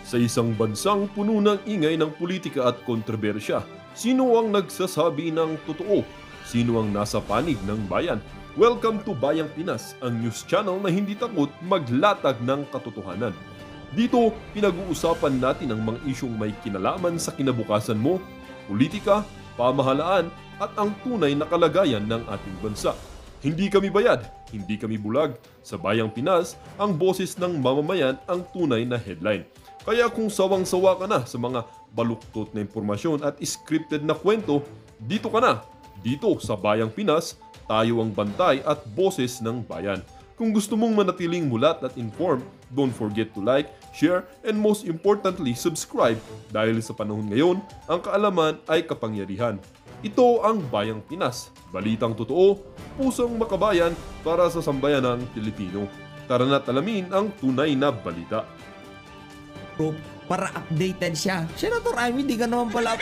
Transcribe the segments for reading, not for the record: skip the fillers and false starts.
Sa isang bansang puno ng ingay ng politika at kontrobersya, sino ang nagsasabi ng totoo? Sino ang nasa panig ng bayan? Welcome to Bayang Pinas, ang news channel na hindi takot maglatag ng katotohanan. Dito, pinag-uusapan natin ang mga isyong may kinalaman sa kinabukasan mo, politika, pamahalaan at ang tunay na kalagayan ng ating bansa. Hindi kami bayad, hindi kami bulag. Sa Bayang Pinas, ang boses ng mamamayan ang tunay na headline. Kaya kung sawang-sawa ka na sa mga baluktot na impormasyon at scripted na kwento, dito ka na. Dito sa Bayang Pinas, tayo ang bantay at boses ng bayan. Kung gusto mong manatiling mulat at informed, don't forget to like, share, and most importantly, subscribe dahil sa panahon ngayon, ang kaalaman ay kapangyarihan. Ito ang Bayang Pinas, balitang totoo, pusong makabayan para sa sambayanang Pilipino. Tara na't alamin ang tunay na balita. Para updated siya. Senator Amy, di ka naman pala...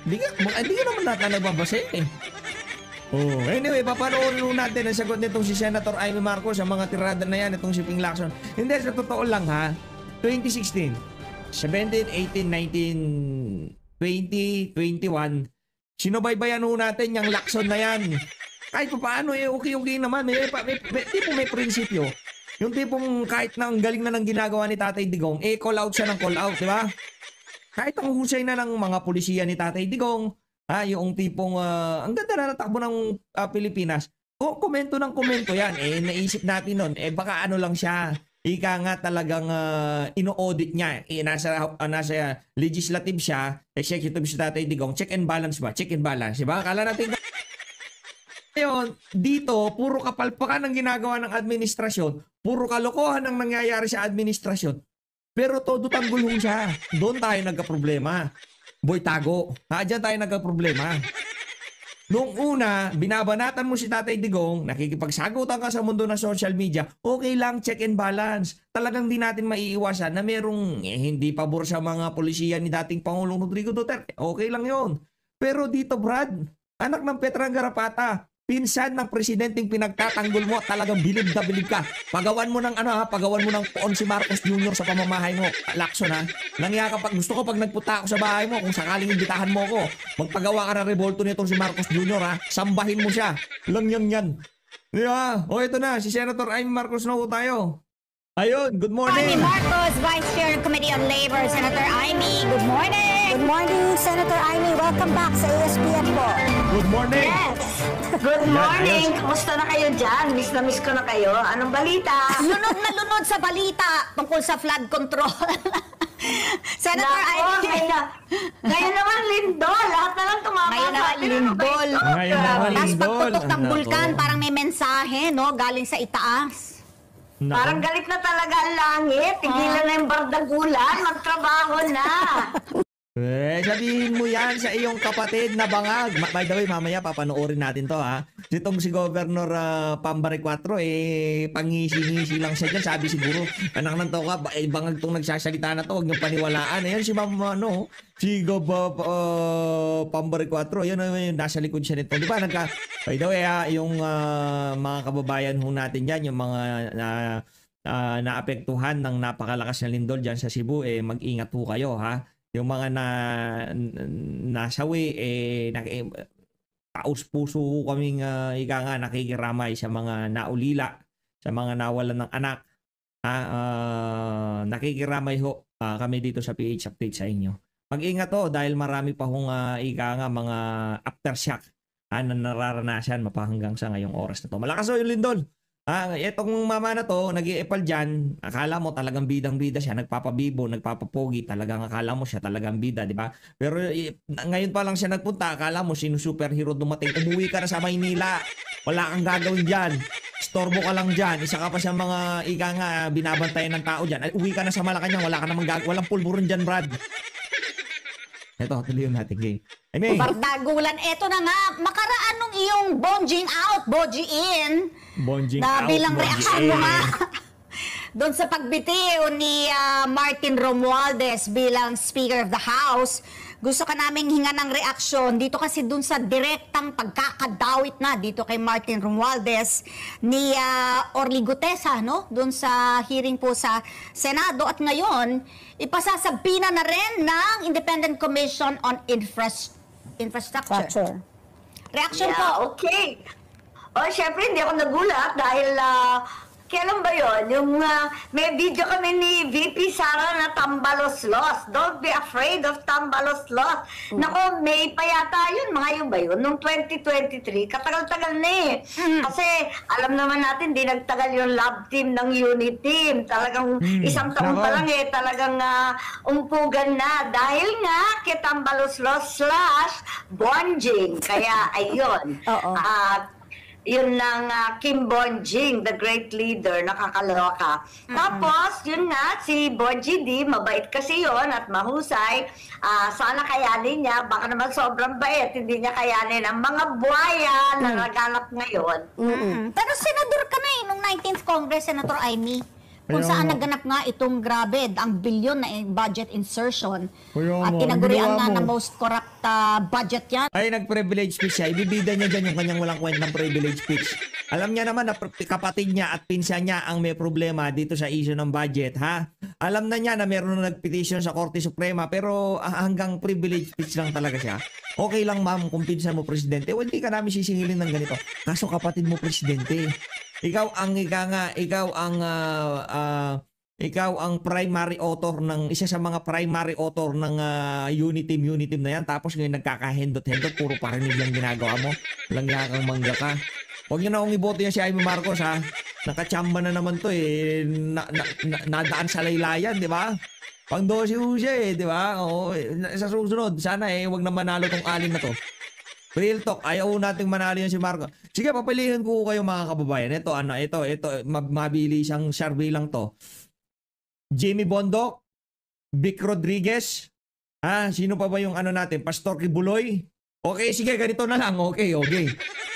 Di ka naman natin nagbabasa eh. Oh, anyway, papanoorin natin ang sagot nitong si Senator Amy Marcos sa mga tirada na yan, itong si Ping Lacson. Hindi, sa totoo lang ha, 2016, 17, 18, 19, 20, 21, sinubaybayan ho natin yung Lacson na yan. Kahit pa paano eh, okay naman. May tipong may prinsipyo. Yung tipong kahit na ang galing na ng ginagawa ni Tatay Digong, eh call out siya ng call out, di ba? Kahit ang husay na ng mga pulisiya ni Tatay Digong, yung tipong ang ganda na natakbo ng Pilipinas, komento ng komento yan. Eh naisip natin nun, eh baka ano lang siya, ika nga talagang ino-audit niya. Eh nasa legislative siya, executive si Tatay Digong, check and balance ba? Check and balance, di ba? Akala natin ngayon, dito, puro kapalpakan ang ginagawa ng administrasyon, puro kalokohan ang nangyayari sa administrasyon, pero todo tanggulong siya. Doon tayo nagka-problema. Boy tago. Diyan tayo nagka-problema. Noong una, binabanatan mo si Tatay Digong, nakikipagsagutan ka sa mundo ng social media, okay lang, check and balance. Talagang di natin maiiwasan na merong hindi pabor sa mga polisiya ni dating Pangulong Rodrigo Duterte. Okay lang yon. Pero dito, Brad, anak ng Petrang Garapata, pinsan ng presidenteng pinagtatanggol mo, talagang bilib na bilib ka. Pagawan mo ng pagawan mo ng poon si Marcos Jr. sa pamamahay mo. Lacson ha. Nangya ka gusto ko pag nagpunta ako sa bahay mo, kung sakaling imbitahan mo ko, magpagawa ka ng revolto nitong si Marcos Jr. ha. Sambahin mo siya. Lang yan. Yeah. Ito na, si Senator Amy Marcos na po tayo. Ayun, good morning. Amy Marcos, Vice Chair ng Committee on Labor. Senator Amy, good morning. Good morning, Senator Amy. Welcome back sa ASPN po. Good morning. Yes. Good morning. Yes. Kamusta na kayo dyan? Miss na miss ko na kayo. Anong balita? Lunod na lunod sa balita tungkol sa flood control. Senator Amy. Ngayon naman lindol. Lahat na lang tumama. Ngayon naman lindol. Ngayon naman Tapos lindol. pagputok ng bulkan, parang may mensahe, no? Galing sa itaas. Parang galit na talaga ang langit. Tigilan na yung bardagulan. Magtrabaho na. Sabihin mo yan sa iyong kapatid na bangag. By the way, mamaya papanoorin natin to ha. Itong si Governor Pambare 4, pangisi-ngisi lang siya dyan. Sabi siguro, anak ng toka, bangag tong nagsasalita na to, huwag niyong paniwalaan. Ayan si si Pambare 4, yun yung nasa likod siya nito. Di ba, by the way yung mga kababayan ho natin dyan, yung mga naapektuhan ng napakalakas na lindol dyan sa Cebu, mag-ingat ho kayo ha. Yung mga nasawi, taos-puso kaming nakikiramay sa mga naulila, sa mga nawalan ng anak. Nakikiramay ho kami dito sa PH Update sa inyo. Mag-ingat ho dahil marami pa hong mga aftershock na nararanasan mapahanggang sa ngayong oras na to. Malakas ho yung lindol. Itong mama na to, nag-iipal dyan, akala mo talagang bidang-bida siya, nagpapabibo, nagpapapogi, talagang akala mo siya talagang bida, di ba? Pero ngayon pa lang siya nagpunta, akala mo sino superhero dumating, umuwi ka na sa Maynila, wala kang gagawin dyan, storbo ka lang dyan, isa ka pa sa mga binabantayan ng tao dyan, uwi ka na sa Malacanang, wala ka namang walang pulburon dyan, Brad. Ito, tuloy natin, game. Bardagulan, eto na nga, makaraan nung iyong bonjing out, boji in. Bonjing na out, bilang bonjing reaksyon mo nga doon sa pagbitiw ni Martin Romualdez bilang Speaker of the House. gusto ka naming hinga ng reaksyon dito kasi dun sa direktang pagkakadawit na dito kay Martin Romualdez ni Orly Gutesa, no? Dun sa hearing po sa Senado. At ngayon, ipasasabina na rin ng Independent Commission on Infrastructure. Reaction po. Okay. Syempre, hindi ako nagulat dahil kailan ba yun? Yung may video kami ni VP Sara na Tambaloslos. Don't be afraid of Tambaloslos. Nako, May pa yata yun. Mga yun ba yun? Nung 2023, katagal-tagal na eh. Kasi alam naman natin, di nagtagal yung lab team ng unit team. Talagang isang taon pa lang eh. Talagang umpugan na. Dahil nga kay Tambaloslos / Bonjing. Kaya ayun. Yun ng Kim Bonjing, the great leader, nakakaloka. Tapos, yun nga, si Bonji D, mabait kasi yon at mahusay. Sana kayanin niya, baka naman sobrang bait, hindi niya kayanin ang mga buhaya na naganap ngayon. Pero senador ka na nung 19th Congress, Senator Amy. Kung saan naganap nga itong grabe, ang bilyon na budget insertion. At tinagurian nga na most corrupt budget yan. Ay, nag-privilege speech siya. Ibibida niya dyan yung kanyang walang kwentang privilege speech. Alam niya naman na kapatid niya at pinsan niya ang may problema dito sa issue ng budget, ha? Alam na niya na meron na nag-petition sa Korte Suprema, pero hanggang privilege speech lang talaga siya. Okay lang, ma'am, kung pinsan mo presidente, hindi ka namin sisingilin ng ganito. Kaso kapatid mo presidente. Ikaw ang primary author ng isa sa mga primary author ng unit team na yan, tapos ngayon nagkakahendot-hendot, puro parinig lang ginagawa mo. Lang yakang mangga ka. Huwag niyo na akong iboto niya si Amy Marcos, ha. Nakachamba na naman to eh. Nadaan sa laylayan, di ba? Pang 12 siya eh, di ba? Sa susunod, sana huwag na manalo tong alin na to. Real talk, ayaw nating manalo yan si Marco. Sige, papilihan ko kayo mga kababayan. Ito, mabili siyang survey lang to. Jamie Bondoc, Vic Rodriguez, sino pa ba yung natin? Pastor Kibuloy? Okay, sige, ganito na lang. Okay.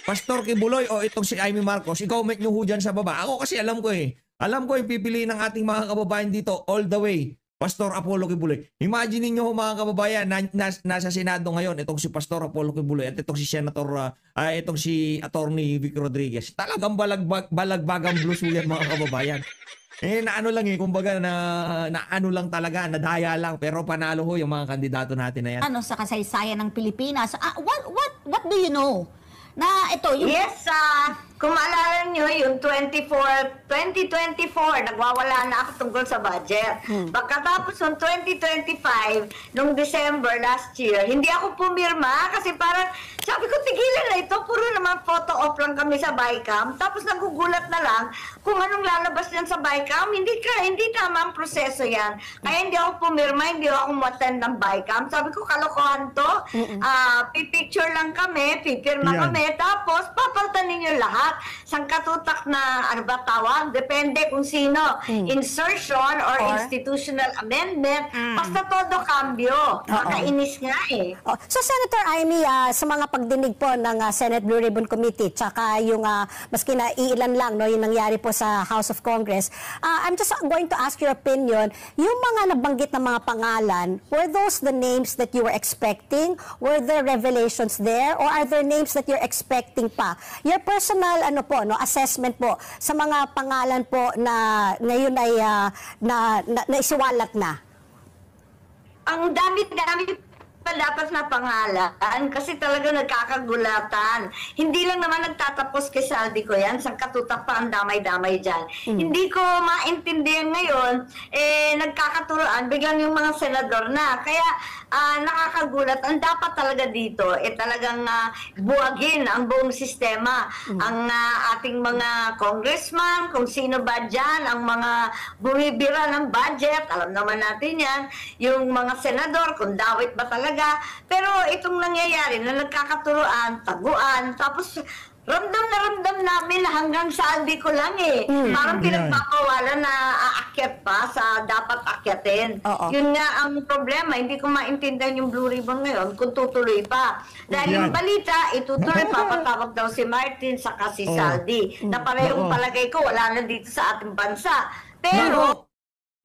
Pastor Kibuloy o itong si Amy Marcos, i-comment nyo ho dyan sa baba. Ako kasi alam ko Alam ko yung pipiliin ng ating mga kababayan dito all the way. Pastor Apollo Kibuloy. Imagine niyo mga kababayan, nasa Senado ngayon itong si Pastor Apollo Kibuloy at itong si Senator, itong si Attorney Vic Rodriguez. Talagang balagbagang blues yan mga kababayan. Naano lang kumbaga naano lang talaga, nadaya lang, pero panalo ho yung mga kandidato natin na yan. Sa kasaysayan ng Pilipinas, what do you know? Na ito, yung... Yes, kung maalala nyo, yung 2024, nagwawala na ako tungkol sa budget. Pagkatapos ng 2025, nung December last year, hindi ako pumirma kasi parang, sabi ko, tigilan na ito, puro naman photo op lang kami sa BICAM. Tapos nagugulat na lang kung anong lalabas yan sa BICAM. Hindi tama ang proseso yan. Kaya hindi ako pumirma, hindi ako umattend ng BICAM. Sabi ko, kalokohan to. Pipicture lang kami, pipirma kami, tapos papaltan ninyo lahat. Sangkatutak na, tawag? Depende kung sino. Insertion or institutional amendment. Basta todo cambio. Nakainis nga So, Senator Amy, sa mga pagdinig po ng Senate Blue Ribbon Committee, tsaka yung, maski na iilan lang, yung nangyari po sa House of Congress, I'm just going to ask your opinion. Yung mga nabanggit na mga pangalan, were those the names that you were expecting? Were there revelations there? Or are there names that you're expecting pa? Your personal assessment po sa mga pangalan po na ngayon ay naisiwalat na. Ang dami-dami dapat na pangalan kasi talaga nagkakagulatan. Hindi lang naman nagtatapos kay Saldi ko yan, sangkatutak pa ang damay-damay dyan. Hindi ko maintindihan ngayon, nagkakaturoan, biglang yung mga senador na. Kaya nakakagulat. Ang dapat talaga dito, talagang buwagin ang buong sistema. Ang ating mga congressman, kung sino ba dyan, ang mga bumibira ng budget, alam naman natin yan, yung mga senador, kung dawit ba talaga. Pero itong nangyayari na nagkakaturoan, taguan, tapos ramdam namin na hanggang saldi ko lang Parang pinagpapawalan na aakyat pa sa dapat akyatin. Yun nga ang problema, hindi ko maintindihan yung Blue Ribbon ngayon kung tutuloy pa. Dahil yung balita, itutuloy pa, patawag daw si Martin saka si Saldi. Na parehong palagay ko, wala na dito sa ating bansa. Pero...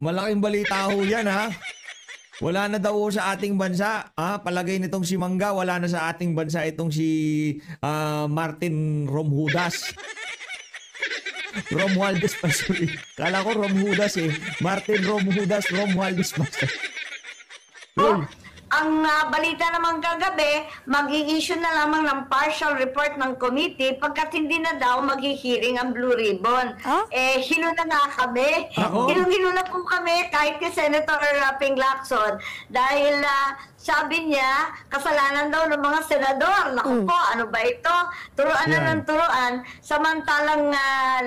Malaking balita ho yan, ha? Wala na daw sa ating bansa. Palagay nitong si Mangga, wala na sa ating bansa itong si Martin Romualdez. Romualdez pa, sorry. Kala ko Romualdez eh. Martin Romualdez pa. Ang balita naman kagabi, mag-i-issue na lamang ng partial report ng committee pagkat hindi na daw mag-hearing ang Blue Ribbon. Hilo na nga kami. Hilong-hilo na po kami kahit kay Senator Ping Lacson dahil sabi niya, kasalanan daw ng mga senador. Naku po, ano ba ito? Turuan na ng turuan. Samantalang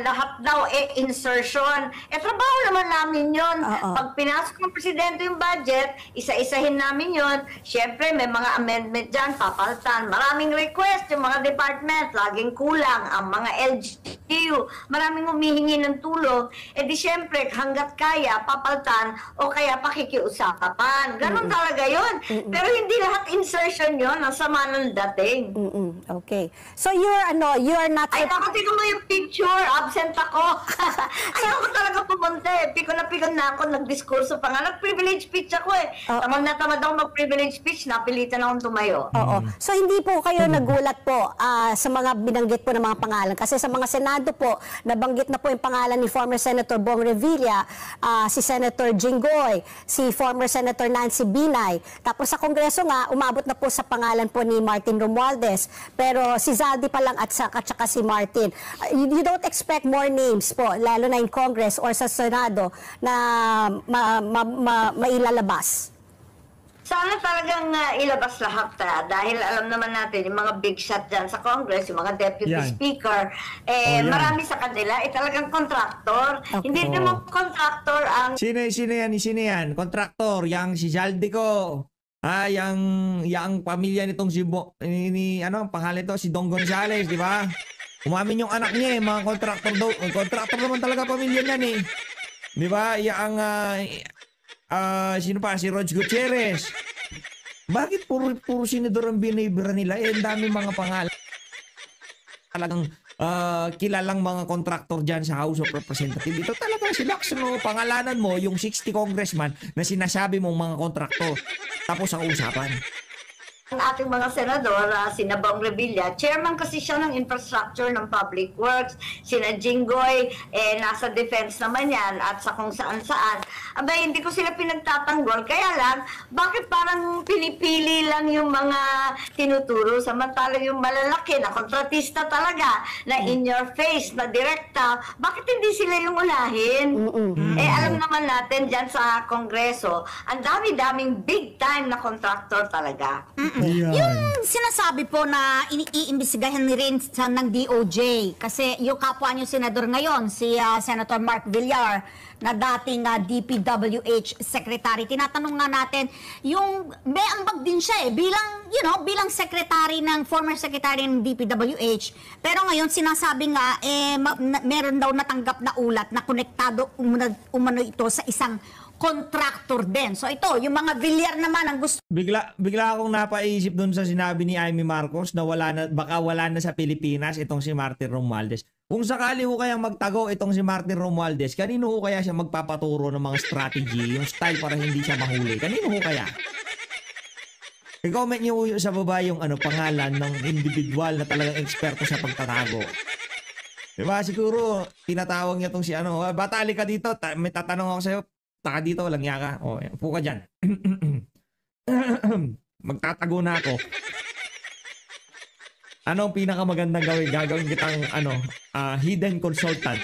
lahat daw insertion. Trabaho naman namin yun. Pag pinasok ng presidente yung budget, isa-isahin namin yun. Siyempre, may mga amendment dyan, papalitan. Maraming request yung mga department. Laging kulang ang mga LGU. Maraming humihingi ng tulong. Di siyempre, hanggat kaya, papalitan o kaya pakikiusapan. Ganon talaga yun. Pero hindi lahat insertion yun. Ang sama ng dating. Okay. So you're not... Ay, tingnan mo yung picture. Absent ako. Ayaw ko talaga pumunta eh. Pikon na ako. Nagdiskurso pa nga. Nag-privilege speech ako eh. Tamad na tamad ako mag-privilege speech. Napilitan akong tumayo. So hindi po kayo nagulat po sa mga binanggit po ng mga pangalan. Kasi sa mga Senado po, nabanggit na po yung pangalan ni former Senator Bong Revilla, si Senator Jinggoy, si former Senator Nancy Binay. Tapos sa Kongreso nga, umabot na po sa pangalan po ni Martin Romualdez. Pero si Zaldi pa lang at saka si Martin. You don't expect more names po, lalo na in Congress or sa Senado na mailalabas? Sana talagang ilabas lahat dahil alam naman natin yung mga big shot dyan sa Congress, yung mga deputy speaker, marami sa kanila talagang contractor. Hindi naman contractor ang... Sino yan? Contractor, yang si Zaldi ko. Yang pamilya nitong si pangalan ito, si Don Gonzales, di ba? Umamin yung anak niya eh, mga contractor daw. Contractor naman talaga pamilya niyan eh. Di ba? Sino pa? Si Rog Gutierrez. Bakit puro senador ang binibira nila? Ang dami mga pangalan. Talagang kilalang mga contractor dyan sa House of Representatives. Ito talaga si Lacson, pangalanan mo yung 60 congressman na sinasabi mong mga contractor. Tapos ang usapan. Ang ating mga senador, sina Bong Revilla, chairman kasi siya ng infrastructure ng public works. Sina Jinggoy, nasa defense naman yan at sa kung saan-saan. Abay, hindi ko sila pinagtatanggol. Kaya lang, bakit parang pinipili lang yung mga tinuturo samantalang yung malalaki na kontratista talaga, na in your face, na direkta, bakit hindi sila yung ulahin? Alam naman natin dyan sa Kongreso, ang dami-daming big time na contractor talaga. Yung sinasabi po na iimbestigahan ni rin ng DOJ kasi yung kapwa niyo senador ngayon, si Senator Mark Villar, na dating DPWH secretary. Tinatanong nga natin, yung may ambag din siya bilang secretary former secretary ng DPWH. Pero ngayon sinasabi nga meron daw natanggap na ulat na konektado umano ito sa isang contractor din. So ito, yung mga Villar naman ang gusto. Bigla akong napaisip dun sa sinabi ni Amy Marcos na baka wala na sa Pilipinas itong si Martin Romualdez. Kung sakali ho kayang magtago itong si Martin Romualdez, kanino ho kaya siya magpapaturo ng mga strategy, yung style para hindi siya mahuli? Kanino ho kaya? I-comment nyo sa baba yung pangalan ng individual na talagang eksperto sa pagtatago. Diba? Siguro, tinatawag niya itong si batali ka dito, may tatanong ako sa'yo, taka dito, walang yaka. Upo ka dyan. Magtatago na ako. Ano ang pinakamagandang gawin? Gagawin kitang hidden consultant.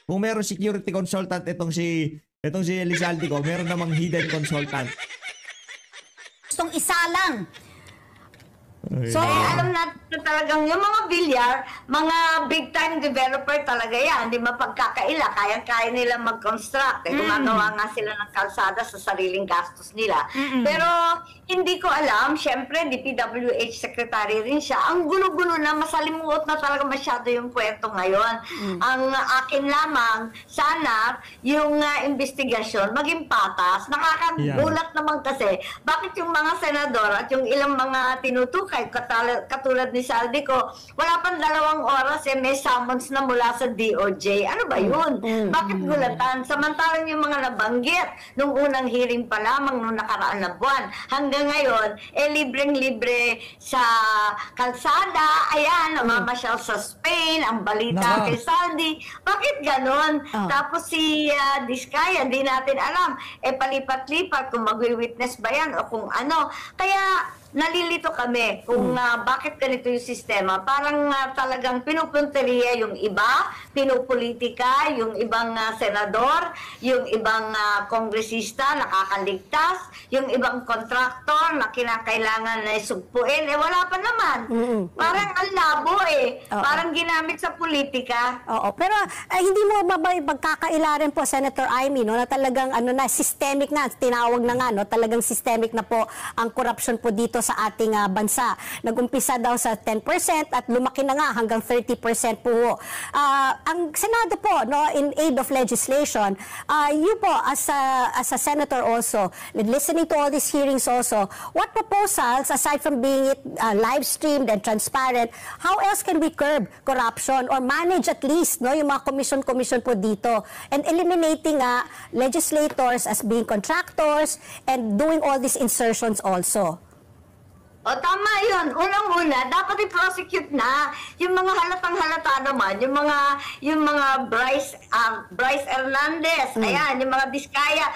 Kung meron security consultant itong si Elizalde ko, meron namang hidden consultant. Gustong isa lang. So, alam natin talagang yung mga Villar, mga big-time developer talaga yan. Hindi mapagkakaila. Kaya nila mag-construct. Gumagawa nga sila ng kalsada sa sariling gastos nila. Pero, hindi ko alam. Siyempre, DPWH secretary rin siya. Ang gulo-gulo na, masalimuot na talaga masyado yung kwento ngayon. Ang akin lamang, sana, yung investigasyon maging patas. Nakakagulat naman kasi, bakit yung mga senador at yung ilang mga tinutukan katulad ni Saldi ko, wala pang 2 oras may summons na mula sa DOJ. Ano ba yun? Bakit gulatan? Samantalang yung mga nabanggit nung unang hearing pa lamang nung nakaraan na buwan. Hanggang ngayon, libreng-libre sa kalsada. Ayan, namamasyal sa Spain, ang balita kay Saldi. Bakit ganon? Tapos si Diskaya, di natin alam. Palipat-lipat kung mag-witness ba yan o kung ano. Kaya nalilito kami kung bakit ganito yung sistema. Parang talagang pinupunteriya yung iba, pinupolitika, yung ibang senador, yung ibang kongresista nakakaligtas, yung ibang kontraktor na kinakailangan na isugpuin. Wala pa naman. Parang ang labo Parang ginamit sa politika. Oo, pero hindi mo magkakaila rin po, Senator Amy, no, na talagang systemic na, tinawag na nga, no, talagang systemic na po ang corruption po dito sa ating bansa. Nag-umpisa daw sa 10% at lumaki na nga hanggang 30% po. Ang Senado po, no, in aid of legislation, you po as a senator also, listening to all these hearings also, what proposals, aside from being it live streamed and transparent, how else can we curb corruption or manage at least, no, yung mga commission po dito, and eliminating legislators as being contractors and doing all these insertions also? Tama yun. Unang-una, dapat i-prosecute na yung mga halatang-halata naman, yung mga Bryce Hernandez, ayan, yung mga Diskaya,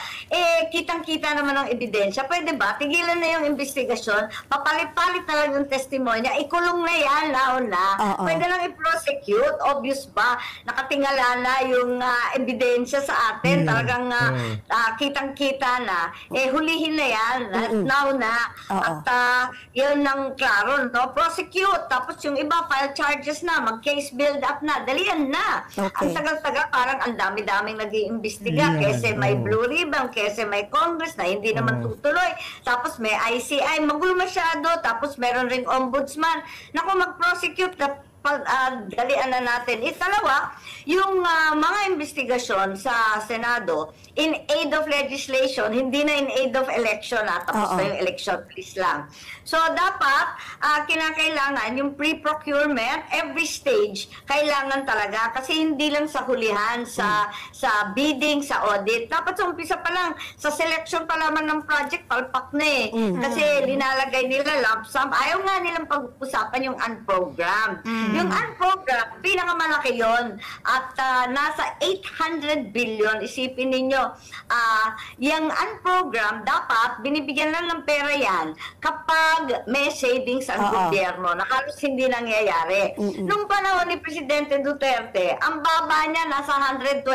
kitang-kita naman ang ebidensya. Pwede ba? Tigilan na yung investigasyon, papalit-palit na lang yung testimonya, ikulong na yan, na. Pwede lang i-prosecute, obvious ba? Nakatingala na yung ebidensya sa atin, talagang kitang-kita na. Hulihin na yan, now na. At yun ang klaro, no? Prosecute. Tapos yung iba, file charges na, mag-case build up na, dalian na. Okay. Ang tagal-tagal, parang ang dami-daming nag-iimbestiga. Kasi may Blue Ribbon, kasi may Congress na hindi naman tutuloy. Tapos may ICI, magulo masyado. Tapos meron ring ombudsman. Naku, mag-prosecute na dalian na natin. Ikalawa, yung mga investigasyon sa Senado in aid of legislation, hindi na in aid of election, tapos na yung election, please lang. So, dapat, kinakailangan yung pre-procurement, every stage, kailangan talaga, kasi hindi lang sa hulihan, sa bidding, sa audit. Dapat sa umpisa pa lang, sa selection pa lamang ng project, palpak na Kasi linalagay nila lump sum. Ayaw nga nilang pag-usapan yung unprogrammed. Yung unprogrammed, pinakamalaki yon. At nasa 800 billion, isipin ninyo, yung unprogrammed, dapat binibigyan lang ng pera yan kapag may savings ang gobyerno na halos hindi nangyayari. Nung panahon ni Presidente Duterte, ang baba niya nasa 120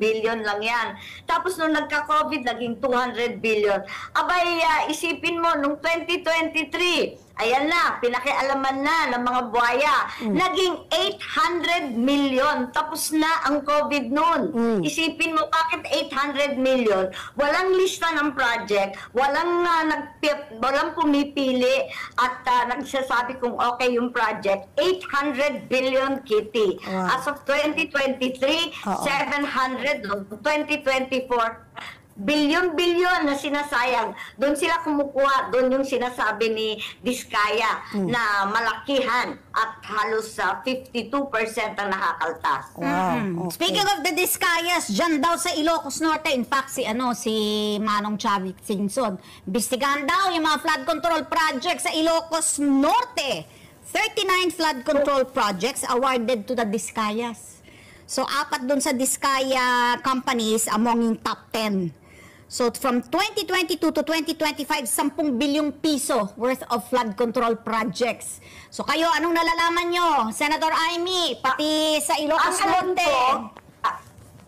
billion lang yan. Tapos nung nagka-COVID, naging 200 billion. Abay, isipin mo, nung 2023, ayan na, pinakialaman na ng mga buhaya. Naging 800 million. Tapos na ang COVID noon. Isipin mo, bakit 800 million? Walang lista ng project, walang pumipili at nagsasabi kung okay yung project. 800 billion, Kitty. As of 2023, 700. Noong 2024, bilyon-bilyon na sinasayang. Doon sila kumukuha, doon yung sinasabi ni Diskaya na malakihan at halos 52% ang nakakaltas. Speaking of the Diskayas, dyan daw sa Ilocos Norte, in fact, si Manong Chavit Singson, bistigahan daw yung mga flood control projects sa Ilocos Norte. 39 flood control projects awarded to the Diskayas. So, 4 dun sa Diskaya companies among yung top 10. So, from 2022 to 2025, 10 bilyong piso worth of flood control projects. So, kayo, anong nalalaman nyo? Senator Amy, pati sa Ilocos Norte.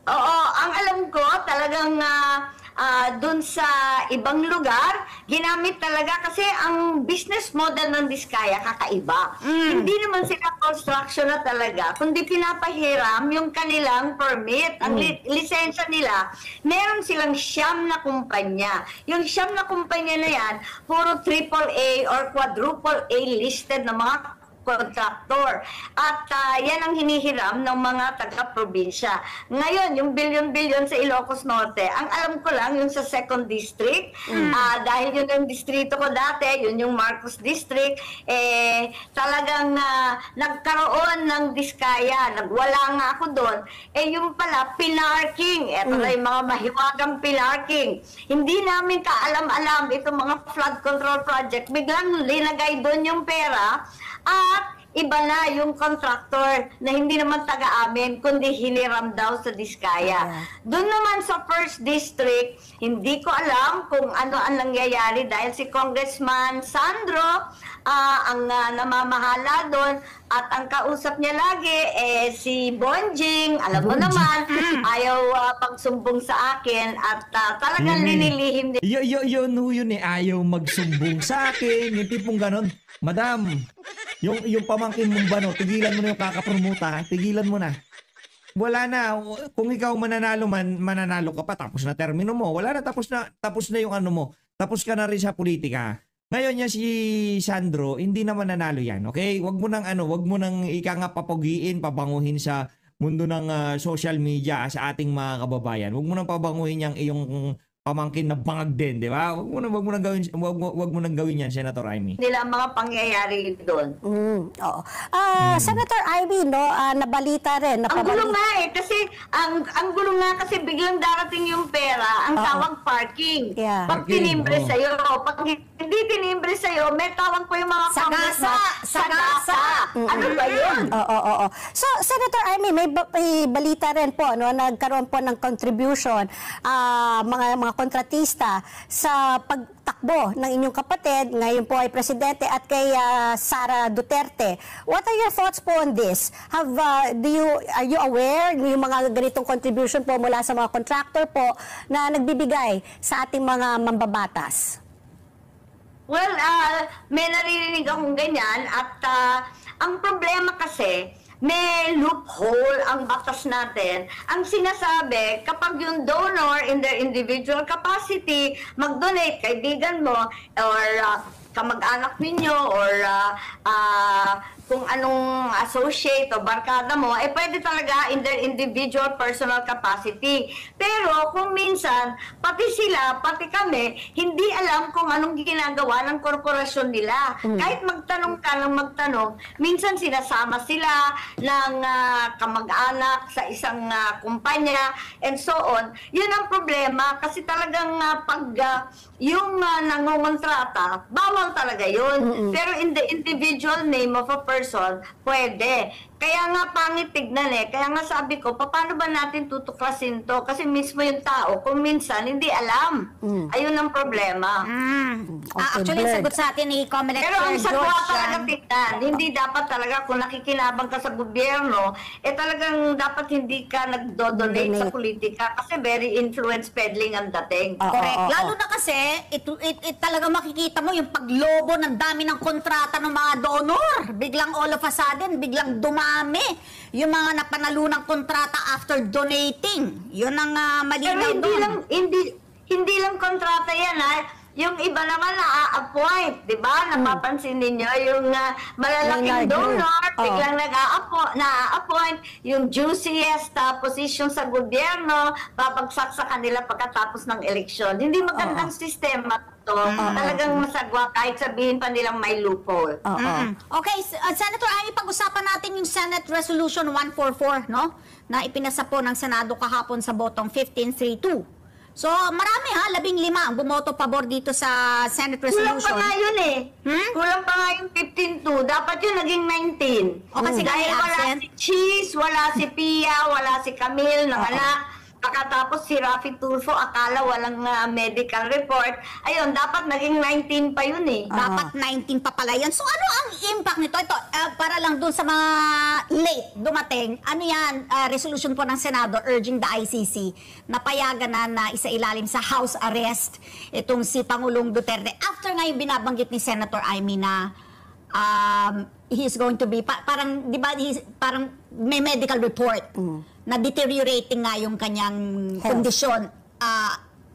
Ang alam ko, talagang dun sa ibang lugar, ginamit talaga kasi ang business model ng Diskaya kakaiba. Hindi naman sila construction na talaga, kundi pinapahiram yung kanilang permit. Ang lisensya nila, meron silang 9 na kumpanya. Yung 9 na kumpanya na yan, puro AAA or quadruple A listed na mga contractor. At yan ang hinihiram ng mga taga-probinsya. Ngayon, yung bilyon-bilyon sa Ilocos Norte, ang alam ko lang yung sa 2nd District, dahil yun yung distrito ko dati, yun yung Marcos District, talagang nagkaroon ng diskaya, nagwala nga ako doon, yung pala, pinarking, na yung mga mahiwagang pinarking. Hindi namin kaalam-alam itong mga flood control project, biglang linagay doon yung pera, at iba na yung contractor na hindi naman taga-amin, kundi hiniram daw sa Diskaya. Doon naman sa 1st District, hindi ko alam kung ano ang nangyayari dahil si Congressman Sandro ang namamahala doon at ang kausap niya lagi si Bonjing, alam mo naman, ayaw pagsumbong sa akin at talagang linilihim din. Yun ayaw magsumbong sa akin, yung tipong ganon. Madam, yung pamangkin mong bano, tigilan mo na yung kakapromuta, tigilan mo na. Wala na, kung ikaw mananalo ka pa, tapos na termino mo. Wala na, tapos na yung ano mo. Tapos ka na rin sa politika. Ngayon yan si Sandro, hindi naman nanalo yan, okay? Wag mo nang ika nga papogiin, pabanguhin sa mundo ng social media sa ating mga kababayan. Wag mo nang pabanguhin yung iyong pamangkin na bangag din, di ba? Wag mo nang gawin yan, Senator Amy. Nila ang mga pangyayari doon. Oo. Senator Amy, no, nabalita rin. Ang gulo nga kasi ang gulo nga kasi biglang darating yung pera, ang tawag parking. Yeah. Pag tinimbre sa'yo, pag hindi tinimbre sa'yo, may tawag po yung mga sagasa. Ano ba yun? Oo. So, Senator Amy, may balita rin po, no, nagkaroon po ng contribution, mga kontratista sa pagtakbo ng inyong kapatid, ngayon po ay presidente, at kay Sara Duterte. What are your thoughts po on this? Are you aware yung mga ganitong contribution po mula sa mga contractor po na nagbibigay sa ating mga mambabatas? Well, may naririnig akong ganyan at ang problema kasi, may loophole ang batas natin. Ang sinasabi, kapag yung donor in their individual capacity, mag-donate, kaibigan mo, or kamag-anak ninyo, or kung anong associate o barkada mo, pwede talaga in their individual personal capacity. Pero kung minsan, pati sila, pati kami, hindi alam kung anong ginagawa ng korporasyon nila. Kahit magtanong ka ng magtanong, minsan sinasama sila ng kamag-anak sa isang kumpanya, and so on. Yun ang problema, kasi talagang pag yung nangungontrata, bawal talaga yun. Pero in the individual name of a person, pwede. Kaya nga pangit tignan Kaya nga sabi ko, paano ba natin tutuklasin to? Kasi mismo yung tao, kung minsan, hindi alam. Ayun ang problema. Okay, actually, sagot sa atin ni Comelec Pero ang George sagwa talaga yan. tignan. Hindi dapat talaga, kung nakikinabang ka sa gobyerno, talagang dapat hindi ka nagdo-donate sa politika kasi very influence peddling ang dating. Correct. Lalo na kasi, talaga makikita mo yung paglobo ng dami ng kontrata ng mga donor. Biglang all of a sudden, biglang dumami yung mga napanalunang kontrata after donating. Yun ang malinaw doon. Hindi lang kontrata yan, Yung iba naman na-appoint, di ba? Napapansin ninyo yung malalaking donor, biglang na-appoint, yung juiciest position sa gobyerno, babagsak sa kanila pagkatapos ng eleksyon. Hindi magandang sistema to. Talagang masagwa kahit sabihin pa nilang may loophole. Okay, Senator Amy, pag-usapan natin yung Senate Resolution 144, no? Na ipinasa po ng Senado kahapon sa botong 15-3-2. So, marami 15 ang bumoto pabor dito sa Senate Resolution. Kulang pa nga yun Kulang pa nga yung 15-2. Dapat yun naging 19. O kasi dahil wala si Cheese, wala si Pia, wala si Camille, anak. Pagkatapos si Rafi Tulfo, akala walang medical report. Ayun, dapat naging 19 pa yun Dapat 19 pa pala yan. So ano ang impact nito? Ito, para lang dun sa mga late dumating, ano yan, resolution po ng Senado urging the ICC na payagan na isailalim sa house arrest itong si Pangulong Duterte. After nga yung binabanggit ni Senator Amy na he's going to be, parang, di ba, parang may medical report na deteriorating nga yung kanyang kondisyon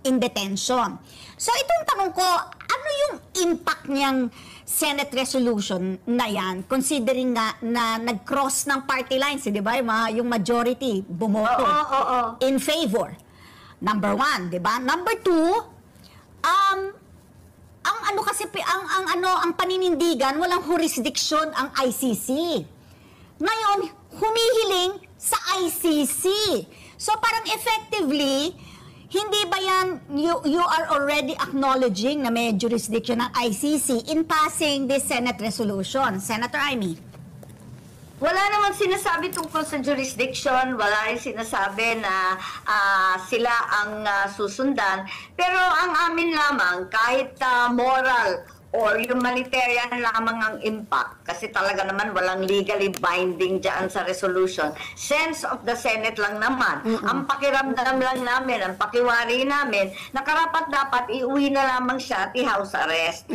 in detention. So itong tanong ko, ano yung impact niyang Senate resolution na yan, considering nga na nag-cross ng party lines, di ba? Yung majority bumoto in favor. Number 1, di ba? Number 2, ang paninindigan, walang jurisdiction ang ICC. Ngayon, humihiling sa ICC. So parang effectively, hindi ba yan, you are already acknowledging na may jurisdiction ng ICC in passing this Senate resolution? Senator Amy? Wala namang sinasabi tungkol sa jurisdiction, wala rin sinasabi na sila ang susundan. Pero ang amin lamang, kahit moral or humanitarian lamang ang impact, kasi talaga naman walang legally binding dyan sa resolution. Sense of the Senate lang naman. Ang pakiramdam lang namin, ang pakiwari namin, na karapat dapat iuwi na lamang siya at i-house arrest.